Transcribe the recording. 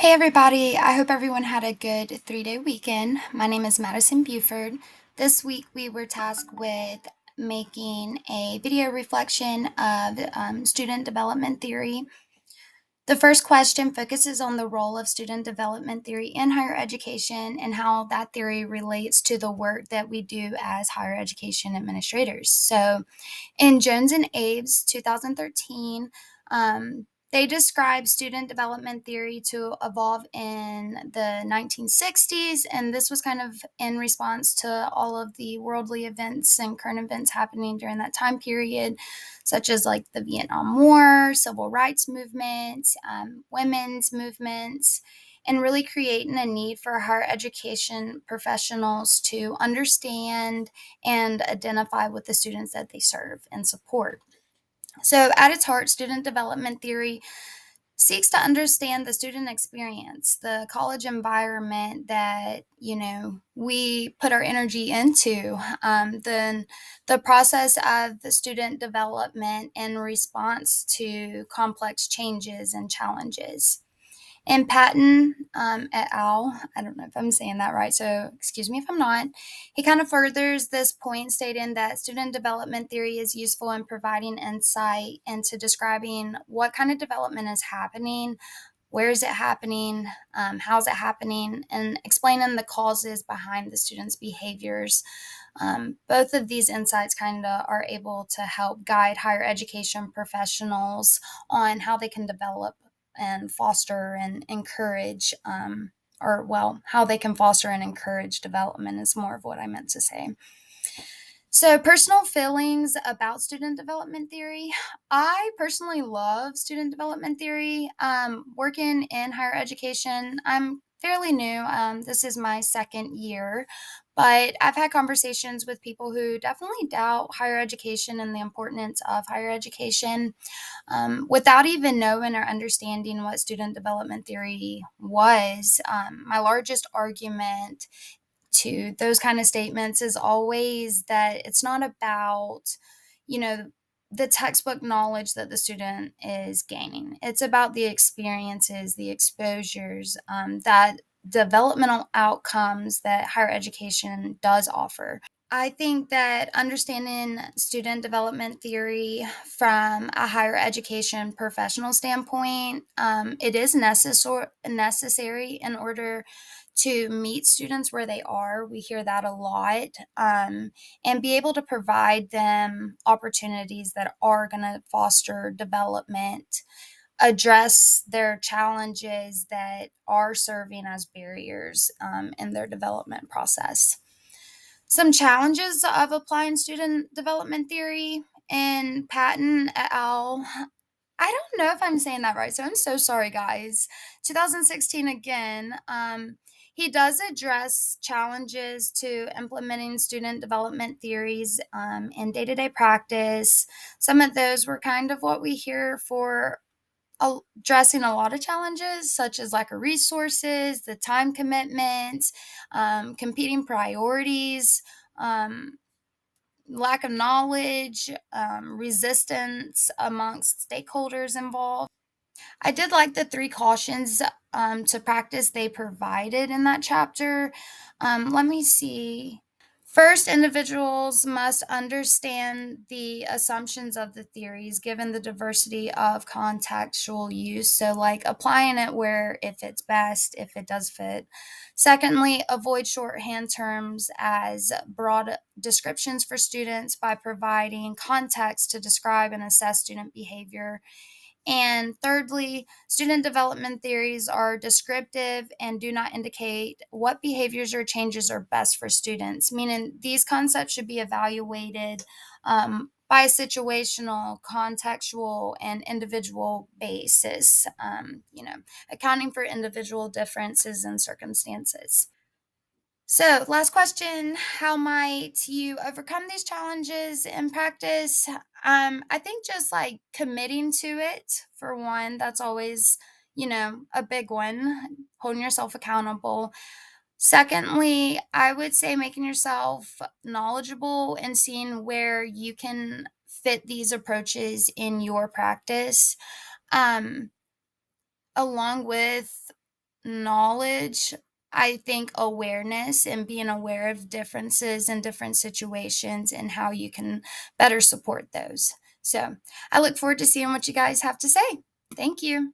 Hey everybody, I hope everyone had a good 3-day weekend. My name is Madison Buford. This week we were tasked with making a video reflection of student development theory. The first question focuses on the role of student development theory in higher education and how that theory relates to the work that we do as higher education administrators. So, in Jones and Abe's 2013, they describe student development theory to evolve in the 1960s, and this was kind of in response to all of the worldly events and current events happening during that time period, such as like the Vietnam War, civil rights movement, women's movements, and really creating a need for higher education professionals to understand and identify with the students that they serve and support. So, at its heart, student development theory seeks to understand the student experience, the college environment that we put our energy into, then the process of the student development in response to complex changes and challenges. And Patton et al., I don't know if I'm saying that right, so excuse me if I'm not, he kind of furthers this point, stating that student development theory is useful in providing insight into describing what kind of development is happening, where is it happening, how's it happening, and explaining the causes behind the students' behaviors. Both of these insights kind of are able to help guide higher education professionals on how they can develop and foster and encourage, how they can foster and encourage development is more of what I meant to say. So, personal feelings about student development theory. I personally love student development theory. Working in higher education, I'm fairly new. This is my second year, but I've had conversations with people who definitely doubt higher education and the importance of higher education, without even knowing or understanding what student development theory was. My largest argument to those kind of statements is always that it's not about, you know, the textbook knowledge that the student is gaining. It's about the experiences, the exposures, that developmental outcomes that higher education does offer. I think that understanding student development theory from a higher education professional standpoint, it is necessary in order to meet students where they are. We hear that a lot, and be able to provide them opportunities that are going to foster development, address their challenges that are serving as barriers in their development process. Some challenges of applying student development theory in Patton et al. I don't know if I'm saying that right, so I'm so sorry, guys. 2016 again. He does address challenges to implementing student development theories in day to day practice. Some of those were kind of what we hear for addressing a lot of challenges, such as lack of resources, the time commitment, competing priorities, um, lack of knowledge, resistance amongst stakeholders involved. I did like the three cautions to practice they provided in that chapter. Let me see. First, individuals must understand the assumptions of the theories given the diversity of contextual use. So, like applying it where it fits best, if it does fit. Secondly, avoid shorthand terms as broad descriptions for students by providing context to describe and assess student behavior. And thirdly, student development theories are descriptive and do not indicate what behaviors or changes are best for students, meaning these concepts should be evaluated by a situational, contextual, and individual basis, accounting for individual differences and circumstances. So, last question. How might you overcome these challenges in practice? I think just like committing to it, for one, that's always, a big one, holding yourself accountable. Secondly, I would say making yourself knowledgeable and seeing where you can fit these approaches in your practice, um, along with knowledge, I think awareness and being aware of differences in different situations and how you can better support those. So I look forward to seeing what you guys have to say. Thank you.